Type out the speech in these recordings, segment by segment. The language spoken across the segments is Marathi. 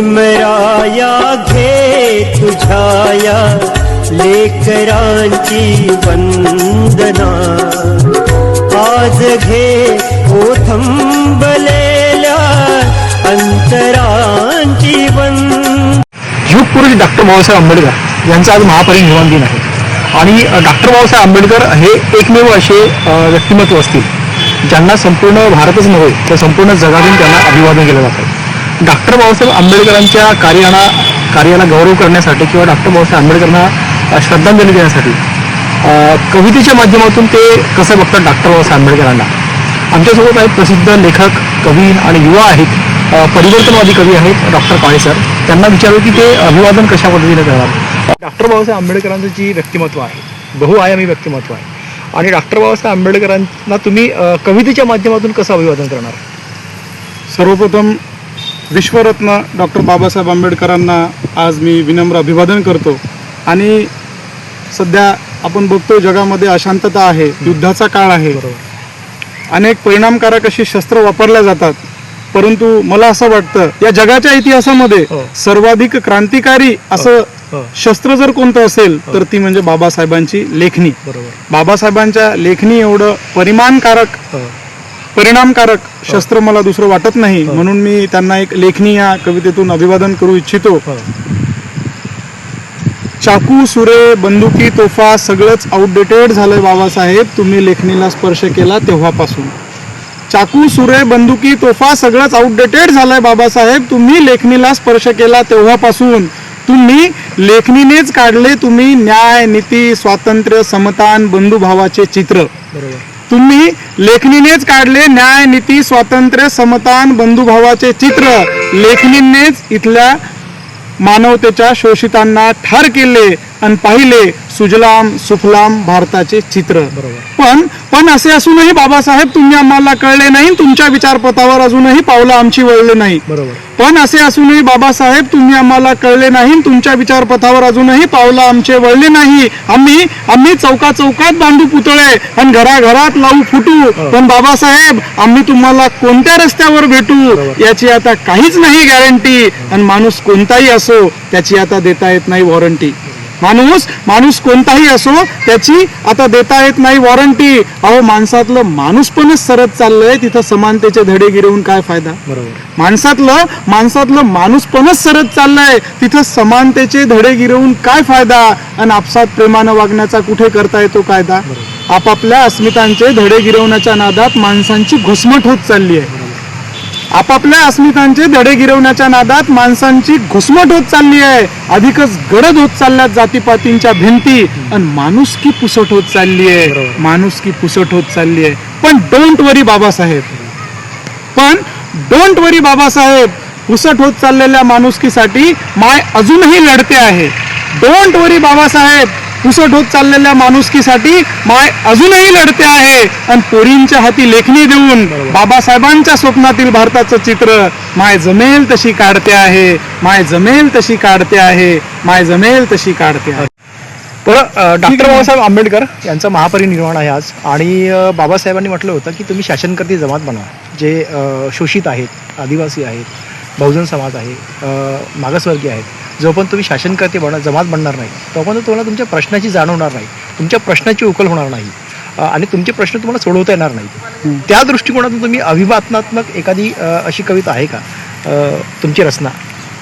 भीमराया घे तुझाया लेकरांची वंदना, आज घे ओथंबलेल्या अंतरांची वंदना। युग पुरुष डॉक्टर बाबासाहेब आंबेडकर यांचा आज महापरिनिर्वाण दिन आहे आणि डॉक्टर बाबासाहेब आंबेडकर हे एकमेव असे व्यक्तिमत्व असतील ज्यांना संपूर्ण भारतच नव्हे तर संपूर्ण जगातून त्यांना अभिवादन केलं जातं। डॉक्टर बाबासाहेब आंबेडकरांच्या कार्याला गौरव करण्यासाठी किंवा डॉक्टर बाबासाहेब आंबेडकरांना श्रद्धांजली देण्यासाठी कवितेच्या माध्यमातून ते कसं बघतात डॉक्टर बाबासाहेब आंबेडकरांना। आमच्यासोबत आहेत प्रसिद्ध लेखक, कवी आणि युवा आहेत, परिवर्तनवादी कवी आहेत डॉक्टर काळे सर। त्यांना विचारू की ते अभिवादन कशा पद्धतीने करणार। डॉक्टर बाबासाहेब आंबेडकरांचं जी व्यक्तिमत्व आहे, बहुआयामी व्यक्तिमत्व आहे आणि डॉक्टर बाबासाहेब आंबेडकरांना तुम्ही कवितेच्या माध्यमातून कसं अभिवादन करणार? सर्वप्रथम विश्वरत्न डॉक्टर बाबासाहेब आंबेडकरांना आज मी विनम्र अभिवादन करतो। आणि सध्या आपण बघतो जगामध्ये अशांतता आहे, युद्धाचा काळ आहे, अनेक परिणामकारक अशी शस्त्र वापरल्या जातात, परंतु मला असं वाटतं या जगाच्या इतिहासामध्ये सर्वाधिक क्रांतिकारी असं शस्त्र जर कोणतं असेल तर ती म्हणजे बाबासाहेबांची लेखणी। बाबासाहेबांच्या लेखणी एवढं परिणामकारक शस्त्र मला दुसरं वाटत नाही, म्हणून मी त्यांना एक लेखणी या कवितेतून अभिवादन करू इच्छितो। चाकू, सुरे, बंदुकी, तोफा सगळंच आउटडेटेड झालंय बाबासाहेब, तुम्ही लेखणीला स्पर्श केला तेव्हापासून। चाकू, सुरे, बंदुकी, तोफा सगळंच आउटडेटेड झालंय बाबासाहेब, तुम्ही लेखणीला स्पर्श केला तेव्हापासून। तुम्ही लेखणीनेच काढले तुम्ही न्याय, नीती, स्वातंत्र्य, समतान, बंधुभावाचे चित्र। तुम्ही लेखणीनेच काढले न्याय, नीती, स्वातंत्र्य, समतान, बंधुभावाचे चित्र। लेखणीनेच इथल्या मानवतेच्या शोषितांना ठार केले आणि पाहिले सुजलाम सुफलाम भारताचे चित्र। पण असे असूनही बाबासाहेब तुम्ही आम्हाला कळले नाही, तुमच्या विचारपथावर अजूनही पावलं आमची वळले नाही। पण असे असूनही बाबासाहेब तुम्ही आम्हाला कळले नाही, तुमच्या विचारपथावर अजूनही पावलं आमचे वळले नाही। आम्ही चौका चौकात बांधू पुतळे आणि घराघरात लावू फुटू, पण बाबासाहेब आम्ही तुम्हाला कोणत्या रस्त्यावर भेटू याची आता काहीच नाही गॅरंटी। आणि माणूस कोणताही असो त्याची आता देता येत नाही वॉरंटी। माणूस कोणताही असो त्याची आता देता येत नाही वॉरंटी। अहो माणसातलं माणूसपणच सरत चाललंय, तिथं समानतेचे धडे गिरवून काय फायदा। माणसातलं माणूसपणच सरत चाललंय, तिथं समानतेचे धडे गिरवून काय फायदा। आणि आपसात प्रेमानं वागण्याचा कुठे करता येतो कायदा। आपापल्या अस्मितांचे धडे गिरवण्याच्या नादात माणसांची घुसमट होत चालली आहे। आपापल्या अस्मितांचे धडे गिरवण्याच्या नादात माणसांची घुसमट होत चालली आहे। अधिकच गडद होत चालल्यात जातीपातींच्या भिंती आणि माणुसकी पुसट होत चालली आहे, माणुसकी पुसट होत चालली आहे। पण डोंट वरी बाबासाहेब, पुसट होत चाललेल्या माणुसकीसाठी माय अजूनही लढते आहे। डोंट वरी बाबासाहेब, पुसट होत चाललेल्या माणुसकीसाठी माय अजूनही लढते आहे। आणि पोरींच्या हाती लेखणी देऊन बाबासाहेबांच्या स्वप्नातील भारताचं चित्र माय जमेल तशी काढते आहे, माय जमेल तशी काढते आहे, माय जमेल तशी काढते आहे। तर डॉक्टर बाबासाहेब आंबेडकर यांचं महापरिनिर्वाण आहे आज आणि बाबासाहेबांनी म्हटलं होतं की तुम्ही शासनकर्ती जमात बनवा, जे शोषित आहेत, आदिवासी आहेत, बहुजन समाज आहे, मागासवर्गीय आहेत। जोपर्यंत तुम्ही शासनकर्ते जमात बनणार नाही तोपर्यंत तुम्हाला तुमच्या प्रश्नाची जाण होणार नाही, तुमच्या प्रश्नाची उकल होणार नाही आणि तुमचे प्रश्न तुम्हाला सोडवता येणार नाही। त्या दृष्टिकोनातून तुम्ही अभिवादनात्मक एखादी अशी कविता आहे का तुमची रचना?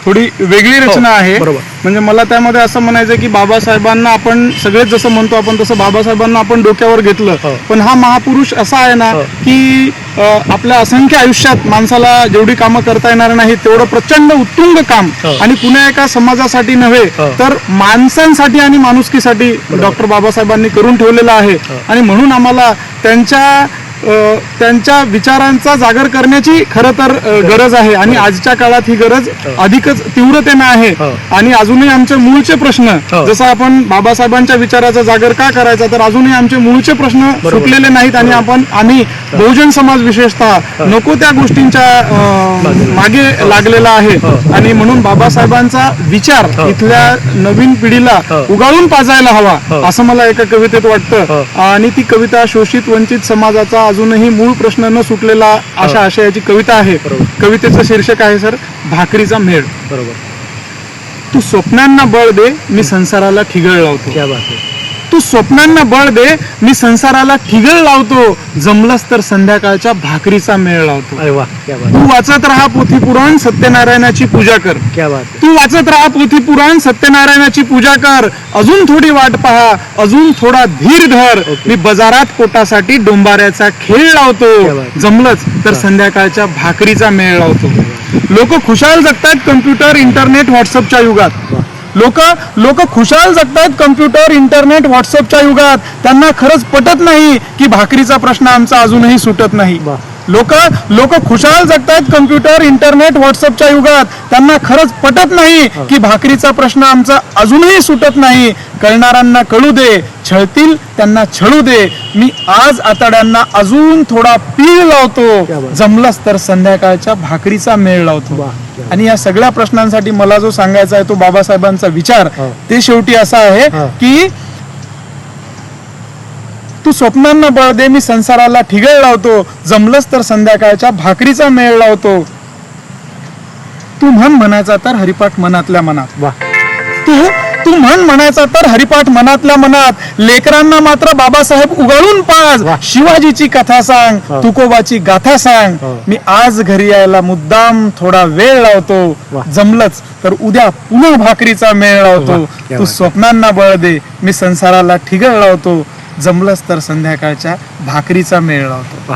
थोडी वेगळी रचना आहे। बरोबर, म्हणजे मला त्यामध्ये असं म्हणायचं की बाबासाहेबांना आपण सगळेच जसं म्हणतो आपण तसं बाबासाहेबांना आपण डोक्यावर घेतलं, पण हा महापुरुष असा आहे ना की आपल्या असंख्य आयुष्यात माणसाला जेवढी कामं करता येणार नाही तेवढं प्रचंड उत्तुंग काम आणि कुण्या एका समाजासाठी नव्हे तर माणसांसाठी आणि माणुसकीसाठी डॉक्टर बाबासाहेबांनी करून ठेवलेलं आहे। आणि म्हणून आम्हाला त्यांच्या विचारांचा जागर करण्याची खरं तर गरज आहे आणि आजच्या काळात ही गरज अधिकच तीव्रतेने आहे। आणि अजूनही आमचे मूळचे प्रश्न, जसं आपण बाबासाहेबांच्या विचाराचा जागर का करायचा, तर अजूनही आमचे मूळचे प्रश्न सुटलेले नाहीत आणि आम्ही बहुजन समाज विशेषतः नको त्या गोष्टींच्या मागे लागलेला आहे। आणि म्हणून बाबासाहेबांचा विचार इथल्या नवीन पिढीला उगाळून पाजायला हवा असं मला एका कवितेत वाटतं। आणि ती कविता शोषित वंचित समाजाचा अजूनही मूळ प्रश्न न सुटलेला अशा आशयाची कविता आहे। कवितेचं शीर्षक आहे सर भाकरीचा मेळ. बरोबर. तू स्वप्नांना बळ दे, मी संसाराला ठिगळ लावतो. क्या बात आहे. तू स्वप्नांना बळ दे, मी संसाराला ठिगळ लावतो. जमलंच तर संध्याकाळच्या भाकरीचा मेळ लावतो. अरे वा, क्या बात तू वाचत राहा पोथी पुराण, सत्यनारायणाची पूजा कर. आहे. क्या बात आहे. तू वाचत राहा पोथी पुराण, सत्यनारायणाची पूजा कर. अजून थोडी वाट पहा, अजून थोडा धीर धर. मी बाजारात पोटासाठी डोंबाऱ्याचा खेळ क्या लावतो. बात. जमलंच तर संध्याकाळच्या भाकरीचा मेळ लावतो. लोक खुशाल जगतात कम्प्युटर, इंटरनेट, व्हॉट्सअपच्या युगात. लोक खुशाल जगतात कम्प्युटर, इंटरनेट, व्हॉट्सअपच्या युगात. त्यांना खरंच पटत नाही की भाकरीचा प्रश्न आमचा अजूनही सुटत नाही. लोक खुशाल जगतात कम्प्युटर, इंटरनेट, व्हॉट्सअपच्या युगात. त्यांना खरंच पटत नाही की भाकरीचा प्रश्न आमचा अजूनही सुटत नाही. कळणाऱ्यांना कळू दे, छळतील त्यांना छळू दे. मी आज आतड्यांना अजून थोडा पीळ लावतो. जमलंच तर संध्याकाळच्या भाकरीचा मेळ लावतो. आणि या सगळ्या प्रश्नांसाठी मला जो सांगायचा आहे तो बाबासाहेबांचा विचार ते शेवटी असा आहे की तू स्वप्नांना बळ दे, मी संसाराला ठिगळ लावतो. जमलंच तर संध्याकाळच्या भाकरीचा मेळ लावतो. तू म्हण म्हणायचा तर हरिपाठ मनातल्या मनात. तू म्हण म्हणायचा तर हरिपाठ मनातल्या मनात. लेकरांना मात्र बाबासाहेब उगाळून पाज. शिवाजीची कथा सांग, तुकोबाची गाथा सांग. मी आज घरी यायला मुद्दाम थोडा वेळ लावतो. जमलंच तर उद्या पुन्हा भाकरीचा मेळ लावतो. तू स्वप्नांना बळ दे, मी संसाराला ठिगळ लावतो. जमलंच तर संध्याकाळच्या भाकरीचा मेळ लावतो.